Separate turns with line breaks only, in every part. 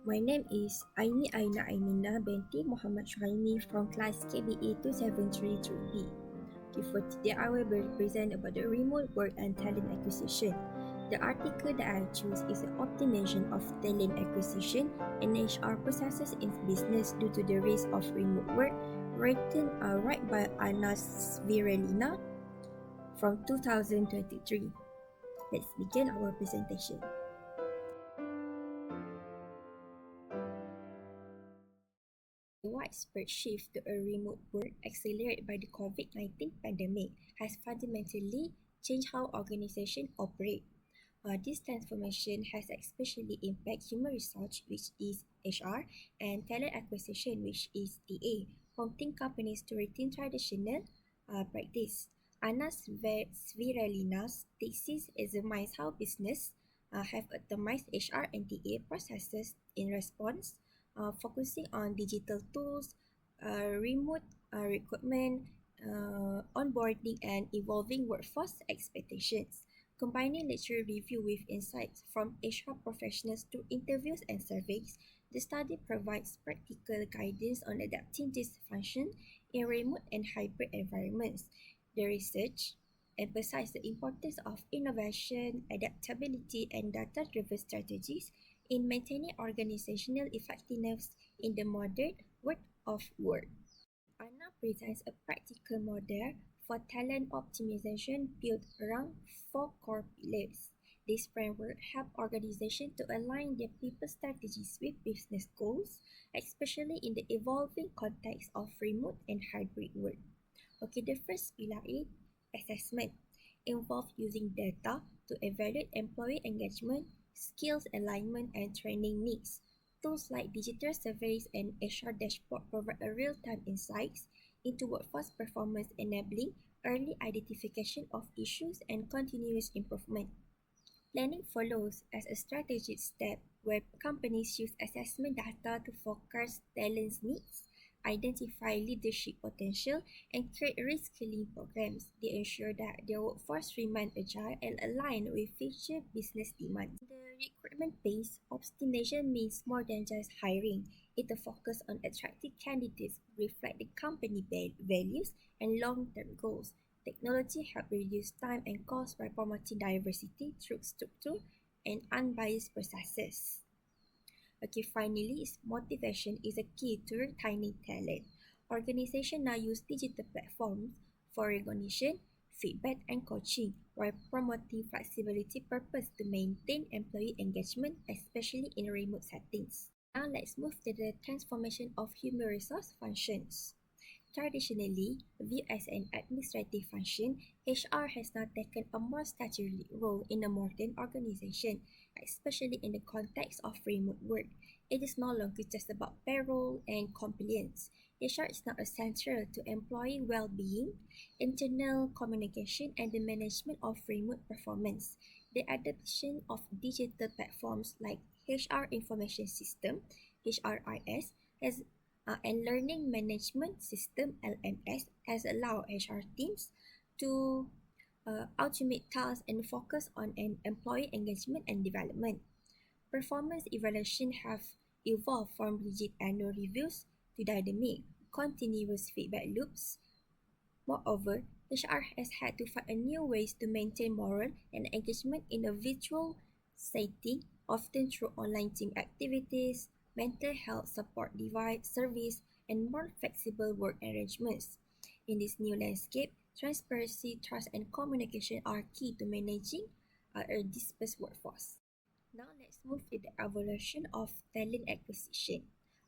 My name is Aini Aina Ainina binti Muhammad Shuhaimi from class KBA 2733B. Okay, for today, I will be present about the remote work and talent acquisition. The article that I choose is the optimization of talent acquisition and HR processes in business due to the risk of remote work, written right by Anas Virelina from 2023. Let's begin our presentation. The widespread shift to a remote work, accelerated by the COVID-19 pandemic, has fundamentally changed how organizations operate. This transformation has especially impacted human resource, which is HR, and talent acquisition, which is TA, prompting companies to retain traditional practice. Anas Sviralina's thesis examines how business have optimized HR and TA processes in response, focusing on digital tools, remote recruitment, onboarding, and evolving workforce expectations. Combining literature review with insights from HR professionals through interviews and surveys, the study provides practical guidance on adapting this function in remote and hybrid environments. The research emphasized the importance of innovation, adaptability, and data-driven strategies in maintaining organizational effectiveness in the modern world of work. Anna presents a practical model for talent optimization built around four core pillars. This framework helps organizations to align their people strategies with business goals, especially in the evolving context of remote and hybrid work. Okay, the first pillar is assessment. Involves using data to evaluate employee engagement, skills alignment, and training needs. Tools like digital surveys and HR dashboard provide a real-time insights into workforce performance, enabling early identification of issues and continuous improvement. Planning follows as a strategic step where companies use assessment data to forecast talent needs, identify leadership potential, and create reskilling programs. They ensure that their workforce remain agile and aligned with future business demands. The recruitment phase, optimization means more than just hiring. It focuses on attracting candidates who reflect the company values and long-term goals. Technology helps reduce time and cost by promoting diversity through structure and unbiased processes. Okay, finally, motivation is a key to retaining talent. Organizations now use digital platforms for recognition, feedback, and coaching while promoting flexibility purpose to maintain employee engagement, especially in remote settings. Now let's move to the transformation of human resource functions. Traditionally viewed as an administrative function, HR has now taken a more statutory role in a modern organization, especially in the context of remote work. It is no longer just about payroll and compliance. HR is now essential to employee well-being, internal communication, and the management of remote performance. The adoption of digital platforms like HR Information System (HRIS) has and Learning Management System (LMS) has allowed HR teams to automate tasks and focus on employee engagement and development. Performance evaluation have evolved from rigid annual reviews to dynamic, continuous feedback loops. Moreover, HR has had to find a new ways to maintain morale and engagement in a virtual setting, often through online team activities, mental health support device service, and more flexible work arrangements. In this new landscape, transparency, trust, and communication are key to managing a dispersed workforce. Now let's move to the evolution of talent acquisition.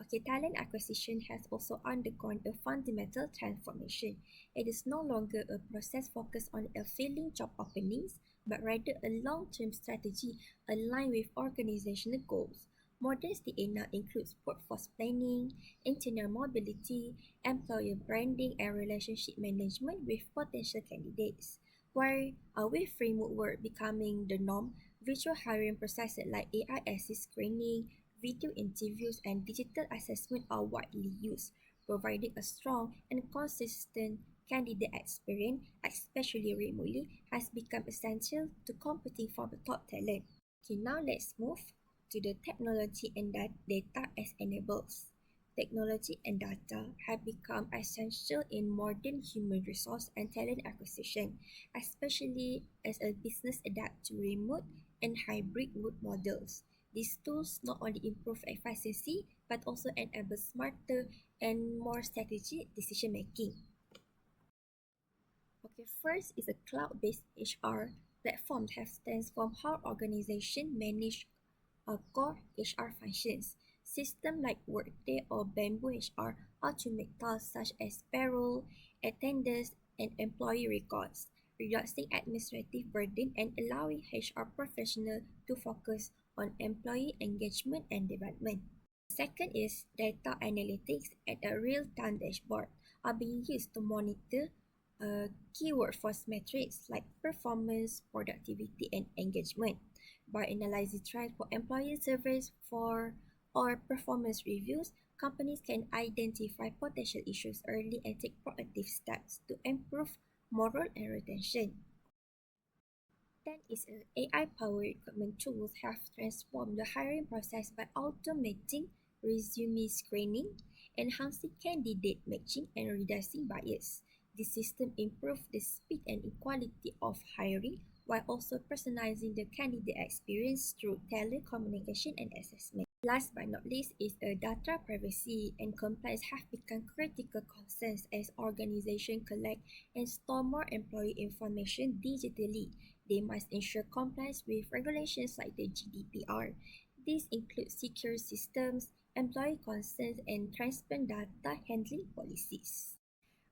Okay, talent acquisition has also undergone a fundamental transformation. It is no longer a process focused on filling job openings, but rather a long-term strategy aligned with organizational goals. Modern TA now includes workforce planning, internal mobility, employer branding, and relationship management with potential candidates. While with remote work becoming the norm, virtual hiring processes like AI assist screening, video interviews, and digital assessment are widely used, providing a strong and consistent candidate experience, especially remotely, has become essential to competing for the top talent. Okay, now let's move to the technology and data as enablers. Technology and data have become essential in modern human resource and talent acquisition, especially as a business adapt to remote and hybrid work models. These tools not only improve efficiency but also enable smarter and more strategic decision making. Okay, first is a cloud-based HR platform that transformed how organizations manage core HR functions. Systems like Workday or Bamboo HR automate tasks such as payroll, attendance, and employee records, reducing administrative burden and allowing HR professionals to focus on employee engagement and development. Second is data analytics and a real-time dashboard are being used to monitor key workforce metrics like performance, productivity, and engagement. By analyzing trends for employee surveys for or performance reviews, companies can identify potential issues early and take proactive steps to improve morale and retention. Then is AI-powered recruitment tools have transformed the hiring process by automating resume screening, enhancing candidate matching, and reducing bias. The system improves the speed and equality of hiring while also personalizing the candidate experience through tailored communication and assessment. Last but not least is data privacy and compliance have become critical concerns as organizations collect and store more employee information digitally. They must ensure compliance with regulations like the GDPR. These include secure systems, employee consent, and transparent data handling policies.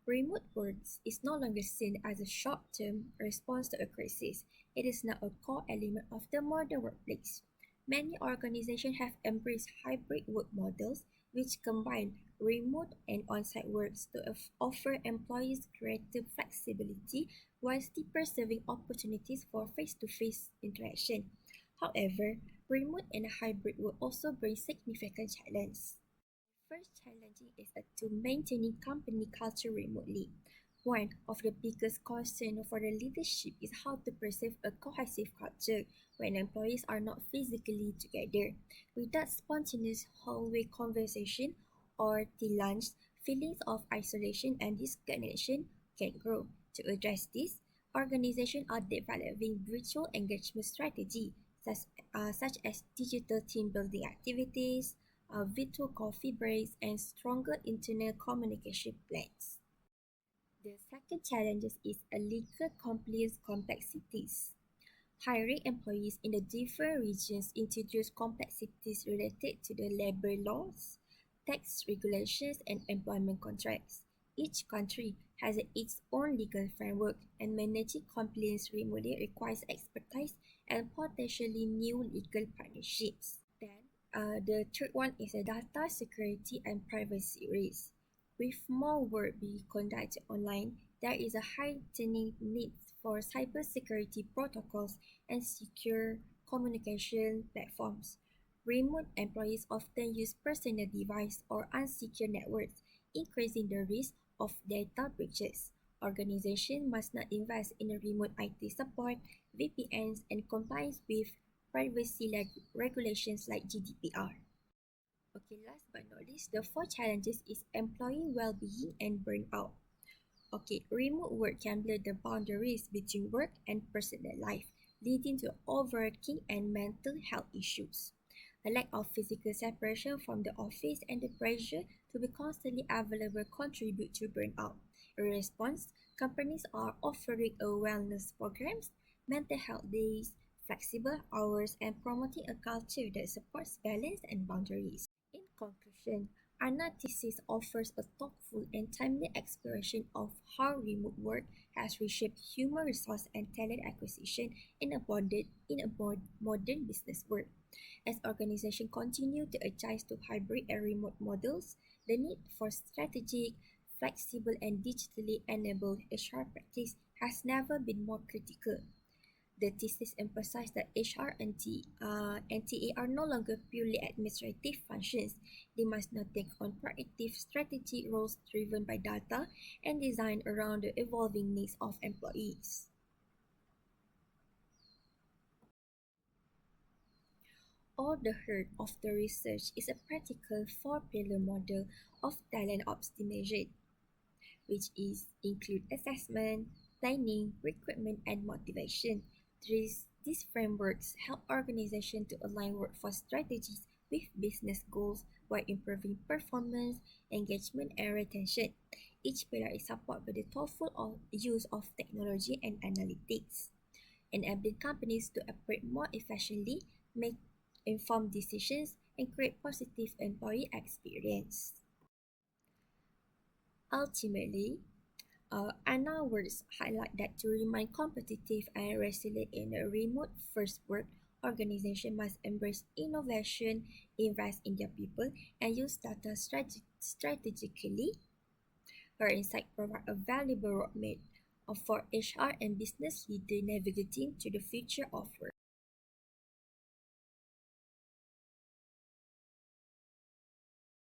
Remote work is no longer seen as a short-term response to a crisis. It is now a core element of the modern workplace. Many organizations have embraced hybrid work models which combine remote and on-site works to offer employees greater flexibility while still preserving opportunities for face-to-face interaction. However, remote and hybrid work also bring significant challenges. First challenging is to maintaining company culture remotely. One of the biggest concerns for the leadership is how to preserve a cohesive culture when employees are not physically together. Without spontaneous hallway conversation or tea lunch, feelings of isolation and disconnection can grow. To address this, organizations are developing virtual engagement strategies such as digital team building activities, virtual coffee breaks, and stronger internal communication plans. The second challenge is a legal compliance complexities. Hiring employees in the different regions introduce complexities related to the labor laws, tax regulations, and employment contracts. Each country has its own legal framework, and managing compliance remotely requires expertise and potentially new legal partnerships. Then, the third one is a data security and privacy risk. With more work being conducted online, there is a heightening need for cybersecurity protocols and secure communication platforms. Remote employees often use personal devices or unsecured networks, increasing the risk of data breaches. Organizations must not invest in a remote IT support, VPNs, and compliance with privacy regulations like GDPR. Okay, last but not least, the four challenges is employee well-being and burnout. Okay, remote work can blur the boundaries between work and personal life, leading to overworking and mental health issues. The lack of physical separation from the office and the pressure to be constantly available contribute to burnout. In response, companies are offering a wellness programs, mental health days, flexible hours, and promoting a culture that supports balance and boundaries. In conclusion, our thesis offers a thoughtful and timely exploration of how remote work has reshaped human resource and talent acquisition in a modern business world. As organizations continue to adjust to hybrid and remote models, the need for strategic, flexible, and digitally enabled HR practice has never been more critical. The thesis emphasized that HR and NTA are no longer purely administrative functions. They must now take on proactive strategy roles driven by data and designed around the evolving needs of employees. all the heart of the research is a practical four-pillar model of talent optimization, which is include assessment, planning, recruitment, and motivation. These frameworks help organizations to align workforce strategies with business goals while improving performance, engagement, and retention. Each pillar is supported by the thoughtful use of technology and analytics, enabling companies to operate more efficiently, make informed decisions, and create positive employee experience. Ultimately, Anna words highlight that to remain competitive and resilient in a remote first world, organization must embrace innovation, invest in their people, and use data strategically. Her insight provide a valuable roadmap for HR and business leader navigating to the future of work.